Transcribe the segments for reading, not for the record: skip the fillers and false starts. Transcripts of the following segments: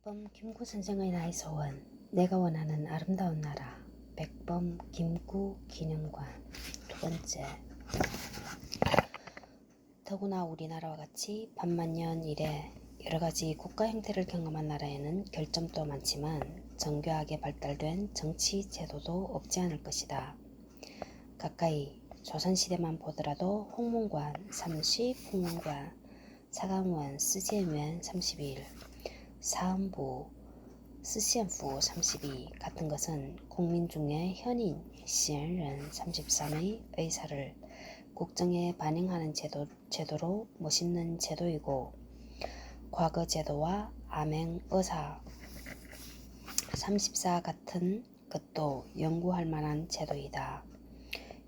백범 김구 선생의 나의 소원, 내가 원하는 아름다운 나라. 백범 김구 기념관. 두 번째, 더구나 우리나라와 같이 반만년 이래 여러가지 국가 형태를 경험한 나라에는 결점도 많지만 정교하게 발달된 정치 제도도 없지 않을 것이다. 가까이 조선시대만 보더라도 홍문관 30, 홍문관, 사강원 스지엔웬 31, 사헌부 스시엔프 32 같은 것은 국민 중에 현인 시엔른 33의 의사를 국정에 반영하는 제도로 멋있는 제도이고, 과거 제도와 암행의사 34 같은 것도 연구할 만한 제도이다.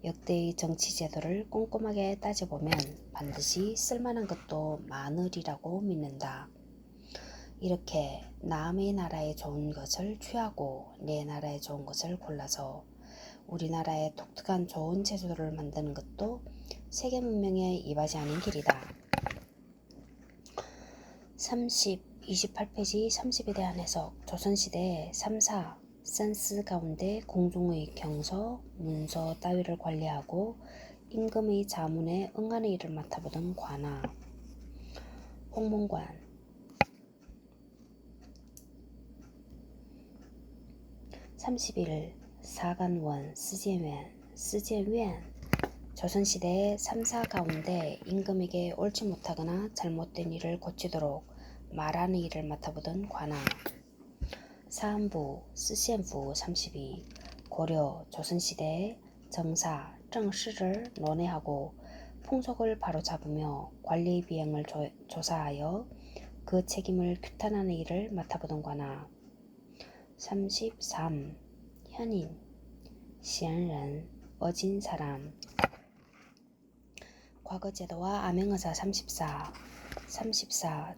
역대의 정치 제도를 꼼꼼하게 따져보면 반드시 쓸만한 것도 많으리라고 믿는다. 이렇게 남의 나라에 좋은 것을 취하고 내 나라에 좋은 것을 골라서 우리나라의 독특한 좋은 제도를 만드는 것도 세계 문명에 이바지 않은 길이다. 28페이지 30에 대한 해석. 조선시대의 3, 4 센스 가운데 공중의 경서, 문서 따위를 관리하고 임금의 자문에 응하는 일을 맡아보던 관아, 홍문관, (31) 사간원 스지엔웬 조선시대의 3, 4 가운데 임금에게 옳지 못하거나 잘못된 일을 고치도록 말하는 일을 맡아보던 관아, 사헌부 스시엔프 32 고려 조선시대의 정사 정시를 논의하고 풍속을 바로잡으며 관리 비행을 조사하여 그 책임을 규탄하는 일을 맡아보던 관아, 33 현인 시엔른 어진 사람 과거 제도와 암행의사 34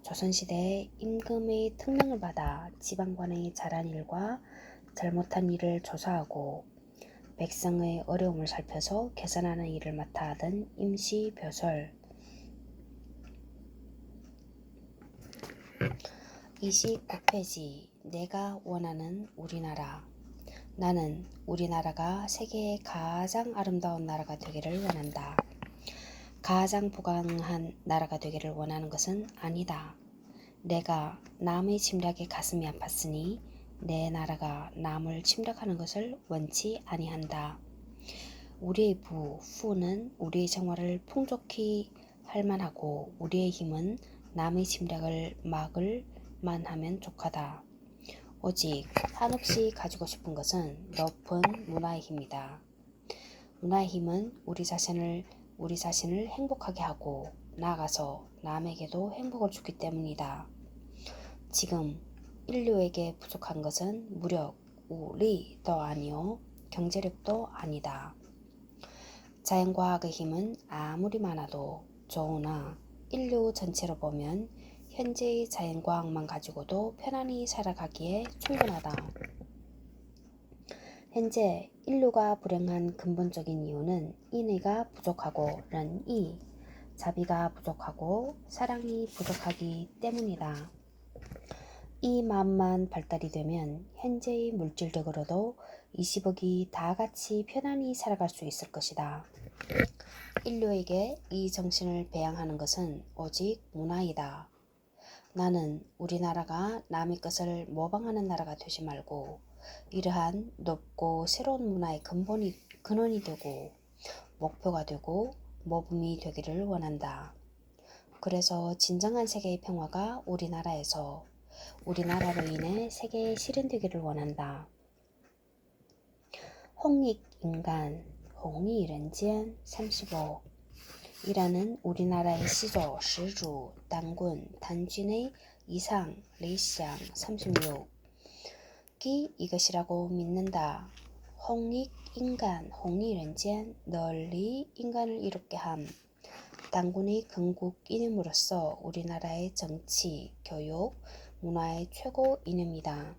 조선시대의 임금의 특명을 받아 지방관의 잘한 일과 잘못한 일을 조사하고 백성의 어려움을 살펴서 개선하는 일을 맡아 하던 임시벼설 29페이지 내가 원하는 우리나라. 나는 우리나라가 세계의 가장 아름다운 나라가 되기를 원한다. 가장 부강한 나라가 되기를 원하는 것은 아니다. 내가 남의 침략에 가슴이 아팠으니 내 나라가 남을 침략하는 것을 원치 아니한다. 우리의 후는 우리의 생활을 풍족히 할 만하고 우리의 힘은 남의 침략을 막을 만하면 족하다. 오직 한없이 가지고 싶은 것은 높은 문화의 힘이다. 문화의 힘은 우리 자신을 행복하게 하고 나아가서 남에게도 행복을 주기 때문이다. 지금 인류에게 부족한 것은 무력, 우리도 아니요 경제력도 아니다. 자연과학의 힘은 아무리 많아도 좋으나 인류 전체로 보면 현재의 자연과학만 가지고도 편안히 살아가기에 충분하다. 현재 인류가 불행한 근본적인 이유는 인의가 부족하고 이 자비가 부족하고 사랑이 부족하기 때문이다. 이 마음만 발달이 되면 현재의 물질적으로도 20억이 다 같이 편안히 살아갈 수 있을 것이다. 인류에게 이 정신을 배양하는 것은 오직 문화이다. 나는 우리나라가 남의 것을 모방하는 나라가 되지 말고 이러한 높고 새로운 문화의 근원이 되고 목표가 되고 모범이 되기를 원한다. 그래서 진정한 세계의 평화가 우리나라로 인해 세계에 실현되기를 원한다. 홍익인간 홍익人间 35 이라는 우리나라의 시조, 시주, 당군, 단군의 이상, 리상 36이 이것이라고 믿는다. 홍익인간, 홍익人间 널리 인간을 이롭게 함. 당군의 건국 이념으로서 우리나라의 정치, 교육, 문화의 최고 이념이다.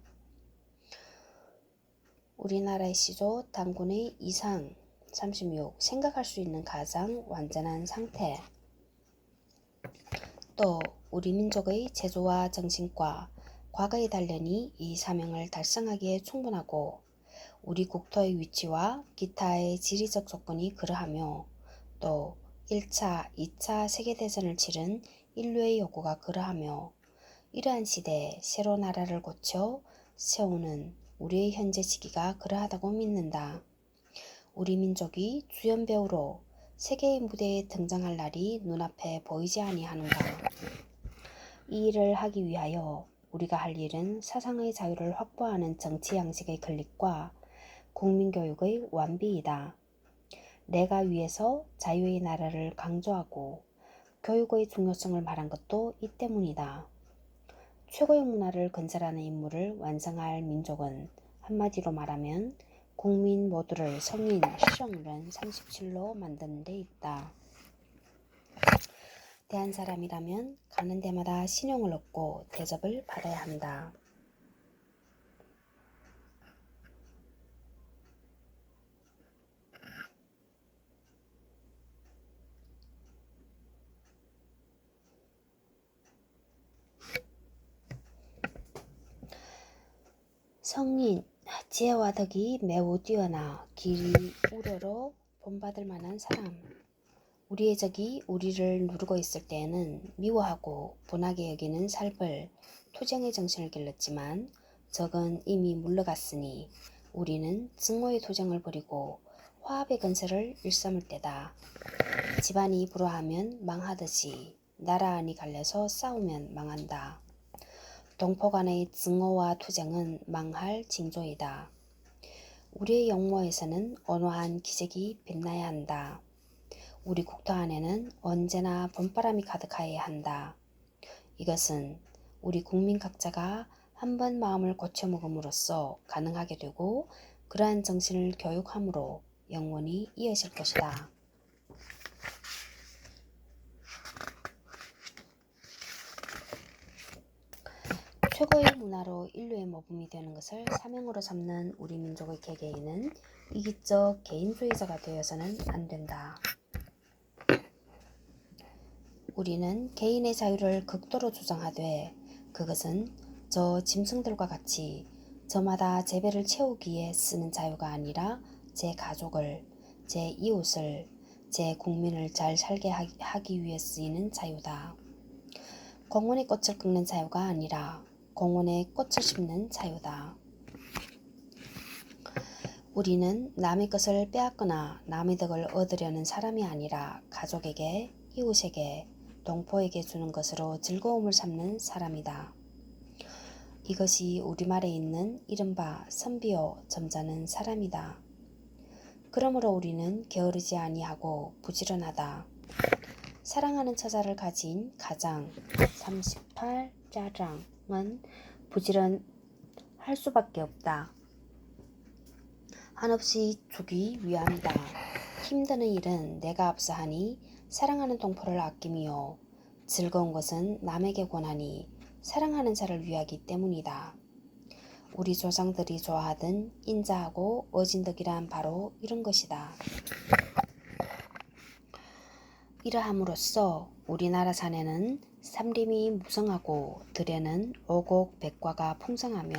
우리나라의 시조, 당군의 이상 36. 생각할 수 있는 가장 완전한 상태. 또 우리 민족의 제조와 정신과 과거의 단련이 이 사명을 달성하기에 충분하고 우리 국토의 위치와 기타의 지리적 조건이 그러하며 또 1차, 2차 세계대전을 치른 인류의 요구가 그러하며 이러한 시대에 새로 나라를 고쳐 세우는 우리의 현재 시기가 그러하다고 믿는다. 우리 민족이 주연 배우로 세계의 무대에 등장할 날이 눈앞에 보이지 아니하는가. 이 일을 하기 위하여 우리가 할 일은 사상의 자유를 확보하는 정치 양식의 건립과 국민교육의 완비이다. 내가 위에서 자유의 나라를 강조하고 교육의 중요성을 말한 것도 이 때문이다. 최고의 문화를 건설하는 임무를 완성할 민족은 한마디로 말하면 국민 모두를 성인, 시정된 37로 만드는 데 있다. 대한 사람이라면 가는 데마다 신용을 얻고 대접을 받아야 한다. 성인, 지혜와 덕이 매우 뛰어나 길이 우러러 본받을 만한 사람. 우리의 적이 우리를 누르고 있을 때에는 미워하고 분하게 여기는 살벌, 투쟁의 정신을 길렀지만 적은 이미 물러갔으니 우리는 증오의 투쟁을 벌이고 화합의 건설을 일삼을 때다. 집안이 불화하면 망하듯이 나라 안이 갈려서 싸우면 망한다. 동포 간의 증오와 투쟁은 망할 징조이다. 우리의 영모에서는 온화한 기색이 빛나야 한다. 우리 국토 안에는 언제나 봄바람이 가득하여야 한다. 이것은 우리 국민 각자가 한번 마음을 고쳐먹음으로써 가능하게 되고 그러한 정신을 교육함으로 영원히 이어질 것이다. 최고의 문화로 인류의 모범이 되는 것을 사명으로 삼는 우리 민족의 개개인은 이기적 개인주의자가 되어서는 안 된다. 우리는 개인의 자유를 극도로 주장하되 그것은 저 짐승들과 같이 저마다 제 배를 채우기에 쓰는 자유가 아니라 제 가족을, 제 이웃을, 제 국민을 잘 살게 하기 위해 쓰이는 자유다. 공원의 꽃을 꺾는 자유가 아니라 공원에 꽃을 심는 자유다. 우리는 남의 것을 빼앗거나 남의 덕을 얻으려는 사람이 아니라 가족에게, 이웃에게, 동포에게 주는 것으로 즐거움을 삼는 사람이다. 이것이 우리말에 있는 이른바 선비요 점잖은 사람이다. 그러므로 우리는 게으르지 아니하고 부지런하다. 사랑하는 처자를 가진 가장 38자장은 부지런할 수밖에 없다. 한없이 주기 위함이다. 힘드는 일은 내가 앞서 하니 사랑하는 동포를 아낌이요. 즐거운 것은 남에게 권하니 사랑하는 자를 위하기 때문이다. 우리 조상들이 좋아하던 인자하고 어진덕이란 바로 이런 것이다. 이러함으로써 우리나라 산에는 삼림이 무성하고 들에는 오곡백과가 풍성하며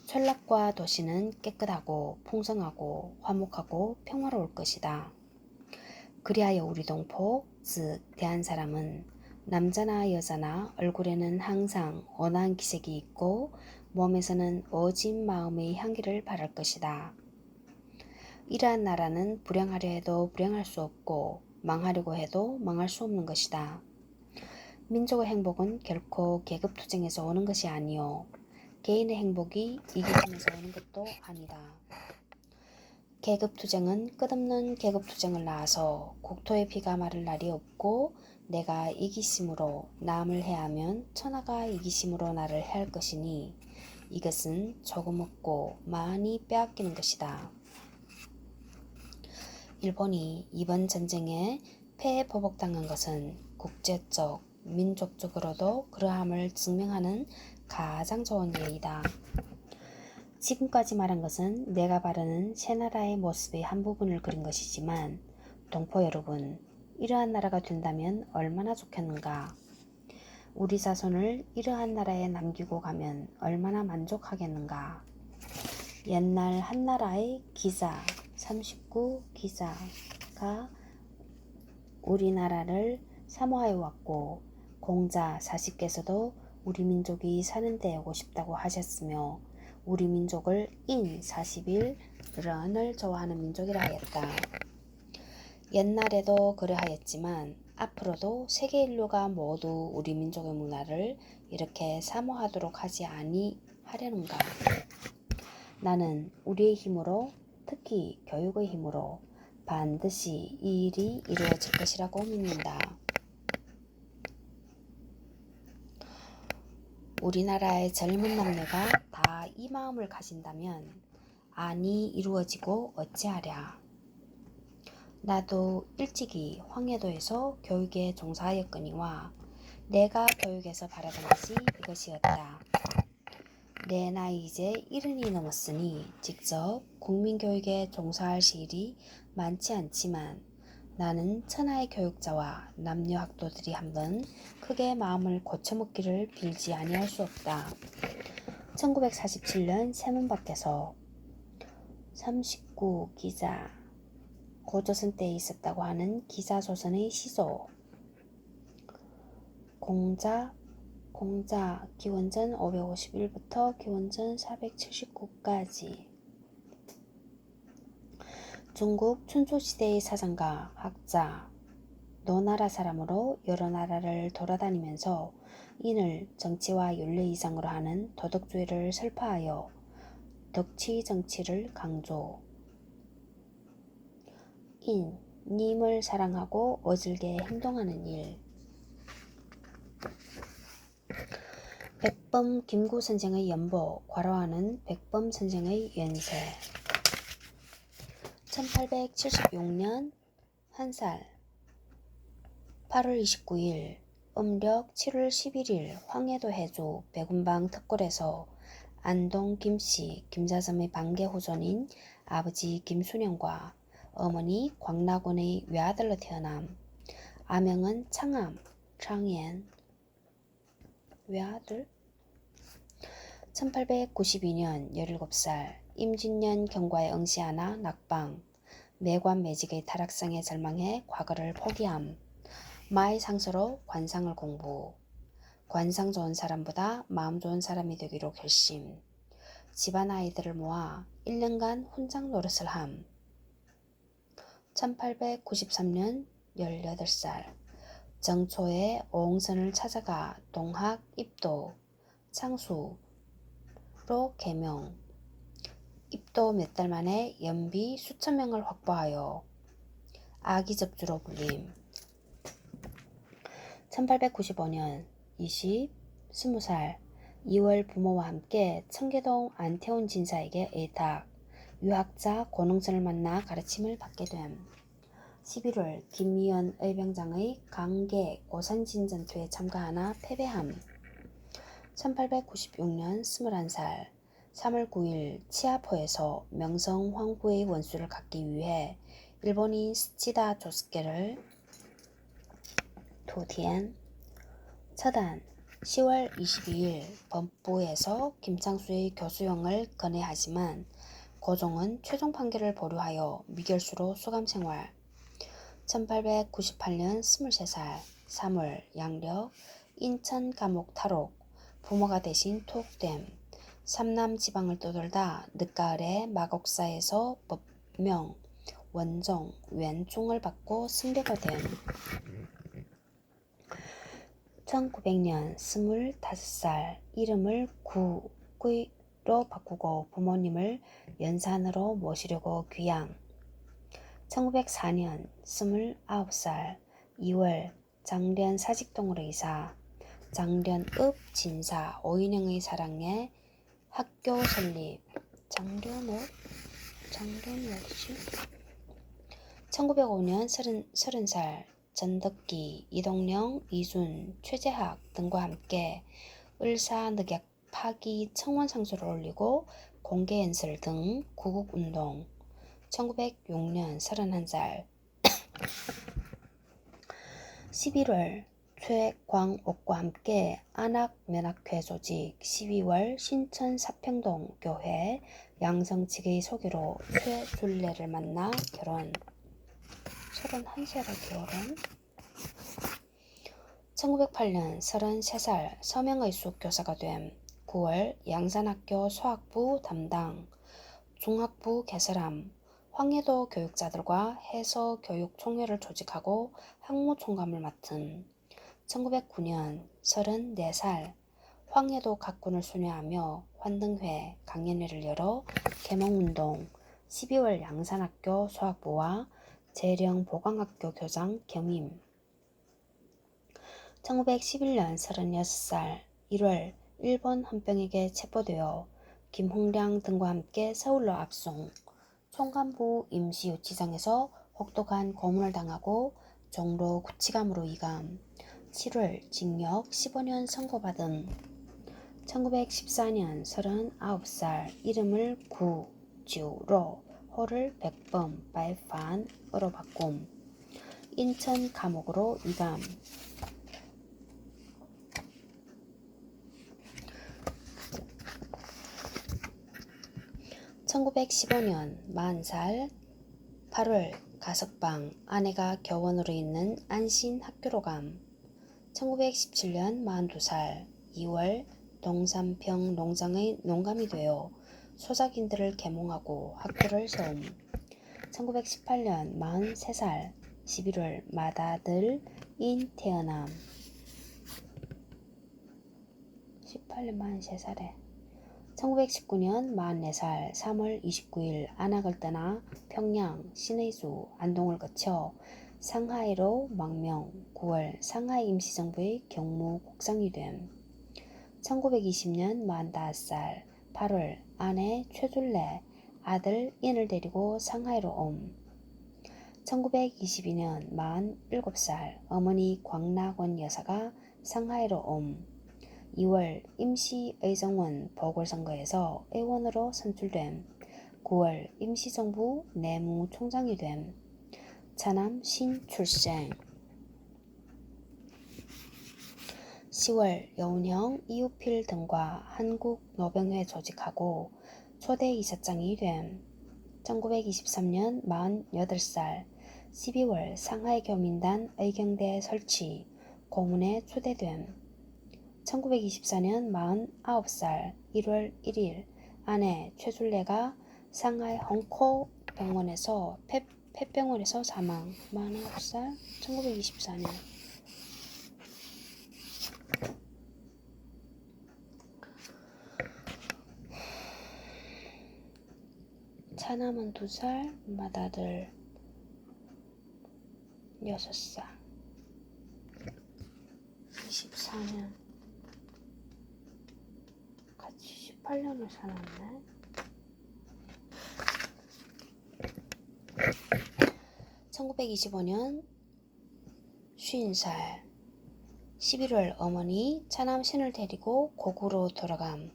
촌락과 도시는 깨끗하고 풍성하고 화목하고 평화로울 것이다. 그리하여 우리 동포, 즉 대한 사람은 남자나 여자나 얼굴에는 항상 온화한 기색이 있고 몸에서는 어진 마음의 향기를 바랄 것이다. 이러한 나라는 불행하려 해도 불행할 수 없고 망하려고 해도 망할 수 없는 것이다. 민족의 행복은 결코 계급투쟁에서 오는 것이 아니요 개인의 행복이 이기심에서 오는 것도 아니다. 계급투쟁은 끝없는 계급투쟁을 낳아서 국토의 피가 마를 날이 없고 내가 이기심으로 남을 해하면 천하가 이기심으로 나를 해할 것이니 이것은 조금 얻고 많이 빼앗기는 것이다. 일본이 이번 전쟁에 패배보복당한 것은 국제적, 민족적으로도 그러함을 증명하는 가장 좋은 예이다. 지금까지 말한 것은 내가 바라는 새 나라의 모습의 한 부분을 그린 것이지만 동포 여러분, 이러한 나라가 된다면 얼마나 좋겠는가. 우리 자손을 이러한 나라에 남기고 가면 얼마나 만족하겠는가. 옛날 한나라의 기사 39 기사가 우리나라를 사모하여 왔고 공자 40개서도 우리 민족이 사는 데 오고 싶다고 하셨으며 우리 민족을 인 40일런을 좋아하는 민족이라 하였다. 옛날에도 그러하였지만 앞으로도 세계 인류가 모두 우리 민족의 문화를 이렇게 사모하도록 하지 아니하려는가. 나는 우리의 힘으로 특히 교육의 힘으로 반드시 이 일이 이루어질 것이라고 믿는다. 우리나라의 젊은 남녀가 다 이 마음을 가진다면 안이 이루어지고 어찌하랴. 나도 일찍이 황해도에서 교육에 종사하였거니와 내가 교육에서 바라던 것이 이것이었다. 내 나이 이제 70이 넘었으니 직접 국민교육에 종사할 시일이 많지 않지만 나는 천하의 교육자와 남녀 학도들이 한번 크게 마음을 고쳐먹기를 빌지 아니할 수 없다. 1947년 세문 밖에서 39 기자 고조선 때에 있었다고 하는 기사조선의 시조 공자 기원전 551부터 기원전 479까지 중국 춘초시대의 사상가 학자 노나라 사람으로 여러 나라를 돌아다니면서 인을 정치와 윤리 이상으로 하는 도덕주의를 설파하여 덕치 정치를 강조 인 님을 사랑하고 어질게 행동하는 일 백범 김구 선생의 연보 과로하는 백범 선생의 연세 1876년 1살 8월 29일 음력 7월 11일 황해도 해주 백운방 특골에서 안동 김씨 김자섬의 반계후손인 아버지 김순영과 어머니 광락원의 외아들로 태어남. 아명은 창암 외아들 1892년 17살 임진년 경과에 응시하나 낙방 매관 매직의 타락상에 절망해 과거를 포기함. 마의 상서로 관상을 공부 관상 좋은 사람보다 마음 좋은 사람이 되기로 결심. 집안 아이들을 모아 1년간 훈장 노릇을 함. 1893년 18살 정초에 오홍선을 찾아가 동학 입도 창수로 개명. 입도 몇 달 만에 연비 수천 명을 확보하여 아기접주로 불림. 1895년 20살 2월 부모와 함께 청계동 안태훈 진사에게 의탁, 유학자 권홍선을 만나 가르침을 받게 됨. 11월 김미연 의병장의 강계 고산진 전투에 참가하나 패배함. 1896년 21살 3월 9일 치아포에서 명성 황후의 원수를 갖기 위해 일본인 스치다 조스케를 도디엔 처단 10월 22일 법부에서 김창수의 교수형을 건의하지만 고종은 최종 판결을 보류하여 미결수로 수감생활. 1898년 23살 3월 양력 인천 감옥 탈옥 부모가 대신 투옥됨. 삼남 지방을 떠돌다 늦가을에 마곡사에서 법명 원종 왼종을 받고 승려가 됨. 1900년 25살 이름을 구구로 바꾸고 부모님을 연산으로 모시려고 귀양. 1904년 29살 2월 장련 사직동으로 이사. 장련읍 진사 오인영의 사랑에 학교 설립. 장련읍? 장련이 어디지? 1905년 30살 전덕기, 이동령, 이순, 최재학 등과 함께 을사늑약 파기 청원상소를 올리고 공개연설 등 구국운동. 1906년 31살 11월 최광옥과 함께 안학면학회 조직 12월 신천 사평동 교회 양성측의 소개로 최둘레를 만나 결혼. 31세라 결혼. 1908년 33살 서명의숙 교사가 됨. 9월 양산학교 수학부 담당, 중학부 개설함, 황해도 교육자들과 해서교육총회를 조직하고 학무총감을 맡음. 1909년 34살 황해도 각군을 순회하며 환등회, 강연회를 열어 개몽운동, 12월 양산학교 수학부와 재령보강학교 교장 겸임. 1911년 36살 1월 일본 헌병에게 체포되어 김홍량 등과 함께 서울로 압송, 총간부 임시유치장에서 혹독한 고문을 당하고 종로 구치감으로 이감, 7월 징역 15년 선고받음. 1914년 39살 이름을 구주로 호를 백범 바이판으로 바꿈, 인천 감옥으로 이감. 1915년 40살 8월 가석방, 아내가 교원으로 있는 안신학교로 감. 1917년 42살 2월 동산평 농장의 농감이 되어 소작인들을 계몽하고 학교를 세움. 1918년 43살 11월 맏아들인 태어남. 18년 43살에 1919년 44살 3월 29일 안학을 떠나 평양, 신의주, 안동을 거쳐 상하이로 망명, 9월 상하이 임시정부의 경무국장이 됨. 1920년 45살 8월 아내 최둘레, 아들 인을 데리고 상하이로 옴. 1922년 47살 어머니 광락원 여사가 상하이로 옴. 2월 임시의정원 보궐선거에서 의원으로 선출됨. 9월 임시정부 내무총장이 됨. 차남 신출생. 10월 여운형 이우필 등과 한국노병회 조직하고 초대이사장이 됨. 1923년 48살 12월 상하이 교민단 의경대 설치, 고문에 초대됨. 1924년 49살 1월 1일 아내 최둘레가 상하이 헝코 병원에서 폐병원에서 사망. 49살 1924년. 차남은 2살, 맏아들 6살. 24년 18년을 살았네. 1925년 50살 11월 어머니 차남 신을 데리고 고구로 돌아감.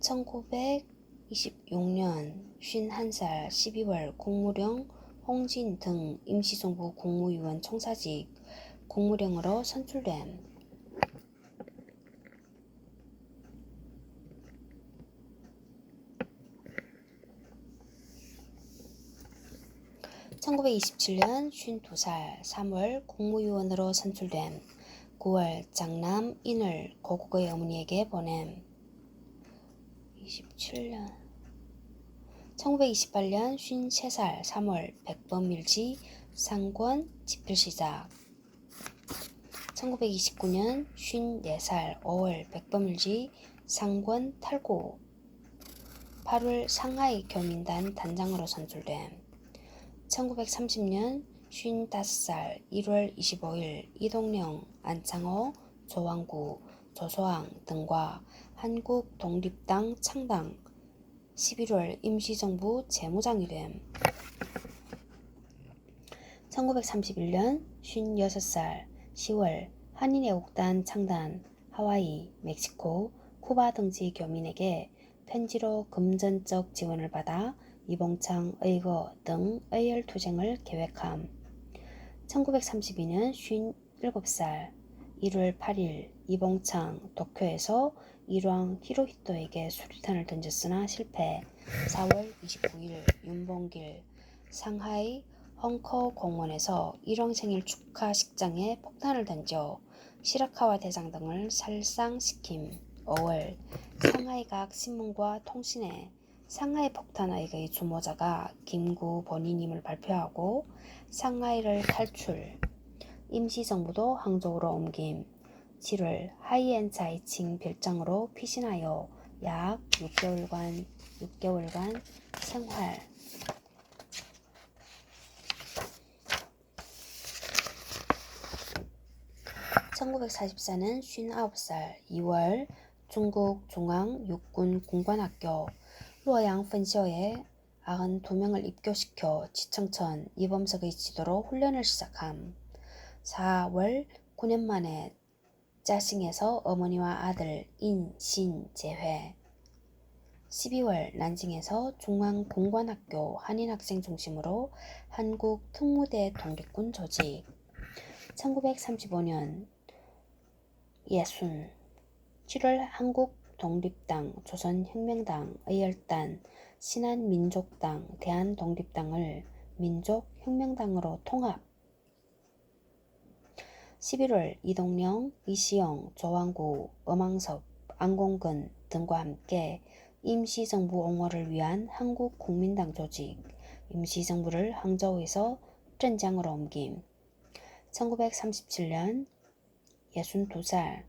1926년 51살 12월 국무령 홍진 등 임시정부 국무위원 총사직, 국무령으로 선출됨. 1927년 52살 3월 국무위원으로 선출됨. 9월 장남 인을 고국의 어머니에게 보냄. 27년 1928년 53살 3월 백범일지 상권 집필시작. 1929년 54살 5월 백범일지 상권 탈고. 8월 상하이 교민단 단장으로 선출됨. 1930년 55살 1월 25일 이동령, 안창호, 조왕구, 조소왕 등과 한국독립당 창당, 11월 임시정부 재무장이 됨. 1931년 56살 10월 한인애국단 창단, 하와이, 멕시코, 쿠바 등지 교민에게 편지로 금전적 지원을 받아 이봉창, 의거 등 의열투쟁을 계획함. 1932년 7살 1월 8일 이봉창 도쿄에서 일왕 히로히토에게 수류탄을 던졌으나 실패. 4월 29일 윤봉길 상하이 헝커 공원에서 일왕 생일 축하 식장에 폭탄을 던져 시라카와 대장 등을 살상시킴. 5월 상하이각 신문과 통신에 상하이 폭탄 의의 주모자가 김구 본인임을 발표하고 상하이를 탈출. 임시정부도 항저우로 옮김. 7월 하이엔자이칭 별장으로 피신하여 약 6개월간 생활. 1944년 59살 2월 중국 중앙육군 군관학교 루어양 펀셔에 92명을 입교시켜 지청천 이범석의 지도로 훈련을 시작함. 4월 9년 만에 짜싱에서 어머니와 아들 인, 신 재회. 12월 난징에서 중앙공관학교 한인학생 중심으로 한국특무대 독립군 조직. 1935년 예순 7월 한국독립당, 조선혁명당, 의열단, 신한민족당, 대한독립당을 민족혁명당으로 통합. 11월 이동령, 이시영, 조왕구, 엄황섭, 안공근 등과 함께 임시정부 옹호를 위한 한국국민당 조직, 임시정부를 항저우에서 쩐장으로 옮김. 1937년 62살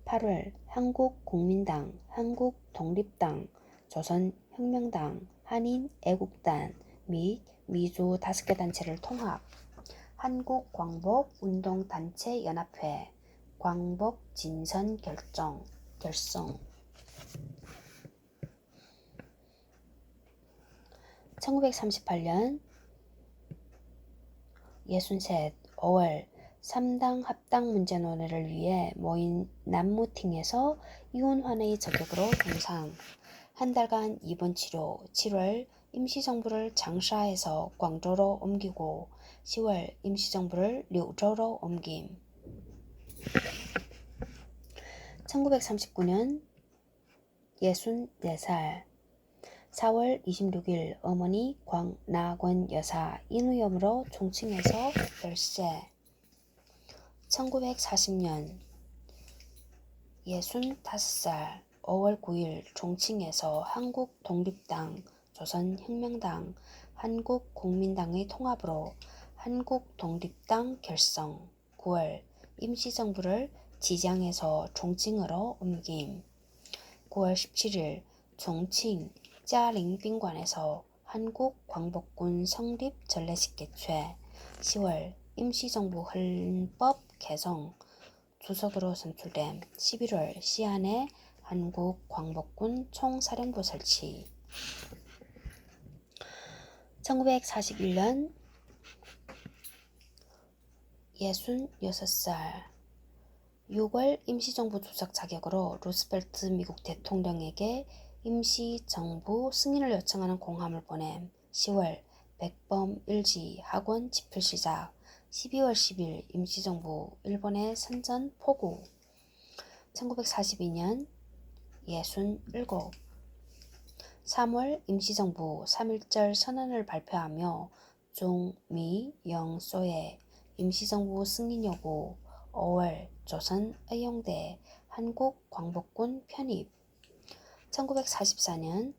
8월 한국국민당, 한국독립당, 조선혁명당, 한인애국단 및 미주 5개 단체를 통합. 한국광복운동단체연합회 광복진선 결성. 1938년 63 5월 3당 합당 문제 논의를 위해 모인 남무팅에서 이혼환의 저격으로 동상. 한 달간 입원 치료. 7월 임시정부를 장샤에서 광저우로 옮기고 10월 임시정부를 류저우로 옮김. 1939년 64살 4월 26일 어머니 광나권 여사 인후염으로 종칭에서 별세. 1940년 65살 5월 9일 종칭에서 한국독립당, 조선혁명당, 한국국민당의 통합으로 한국독립당 결성. 9월 임시정부를 지장에서 종칭으로 옮김. 9월 17일 종칭 짜링賓관에서 한국광복군 성립 전례식 개최. 10월 임시정부 헌법 개정 주석으로 선출됨. 11월 시안에 한국광복군 총사령부 설치. 1941년 66살 6월 임시정부 주석 자격으로 루스벨트 미국 대통령에게 임시정부 승인을 요청하는 공함을 보냄. 10월 백범 일지 학원 집필 시작. 12월 10일 임시정부 일본의 선전 포구. 1942년 67 3월 임시정부 3.1절 선언을 발표하며 중미 영소의 임시정부 승인 요구. 5월 조선의용대 한국광복군 편입. 1944년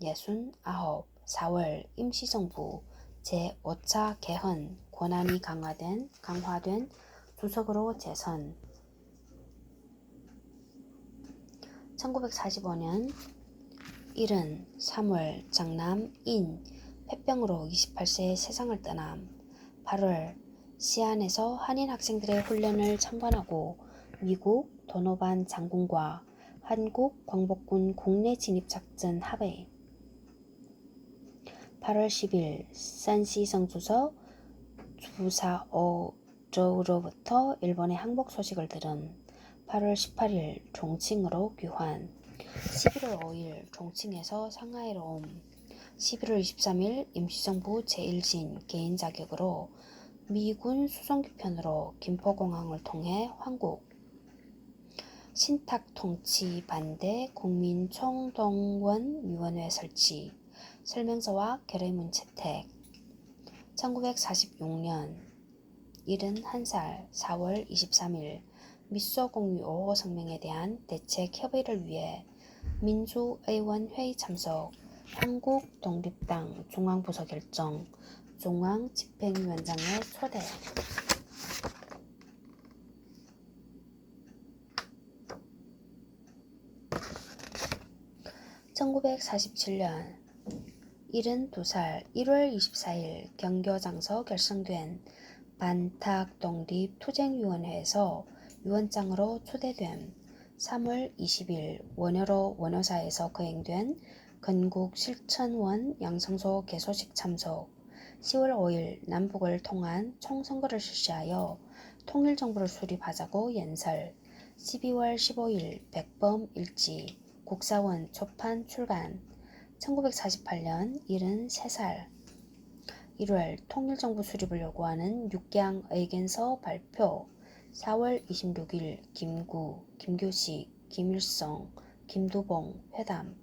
69 4월 임시정부 제5차 개헌 권한이 강화된 주석으로 재선. 1945년 73월 장남 인 폐병으로 28세에 세상을 떠남. 8월 시안에서 한인 학생들의 훈련을 참관하고 미국 도노반 장군과 한국 광복군 국내 진입작전 합의. 8월 10일 산시성 주석 주사오저우로부터 일본의 항복 소식을 들은. 8월 18일 종칭으로 귀환. 11월 5일 종칭에서 상하이로 옴. 11월 23일 임시정부 제1진 개인 자격으로 미군 수송기 편으로 김포공항을 통해 환국. 신탁 통치 반대 국민총동원위원회 설치. 설명서와 결의문 채택. 1946년 71살 4월 23일 미소공유 5호 성명에 대한 대책 협의를 위해 민주의원회의 참석. 한국독립당 중앙부서 결정. 중앙집행위원장의 초대. 1947년 72살 1월 24일 경교장서 결성된 반탁독립투쟁위원회에서 위원장으로 초대됨. 3월 20일 원효로 원효사에서 거행된 건국실천원 양성소 개소식 참석. 10월 5일 남북을 통한 총선거를 실시하여 통일정부를 수립하자고 연설. 12월 15일 백범일지 국사원 초판 출간. 1948년 73살 1월 통일정부 수립을 요구하는 육개항 의견서 발표. 4월 26일 김구, 김규식, 김일성, 김두봉 회담.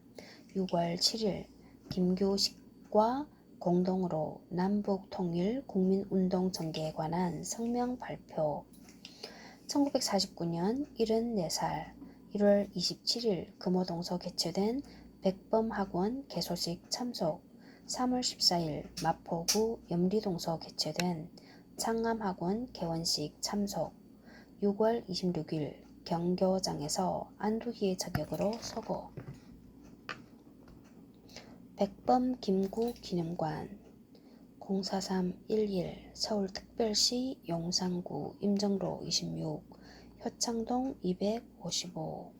6월 7일 김규식과 공동으로 남북통일 국민운동 전개에 관한 성명 발표. 1949년 74살 1월 27일 금호동서 개최된 백범학원 개소식 참석. 3월 14일 마포구 염리동서 개최된 창암학원 개원식 참석. 6월 26일 경교장에서 안두희의 저격으로 서거. 백범 김구 기념관 04311 서울특별시 용산구 임정로 26 효창동 255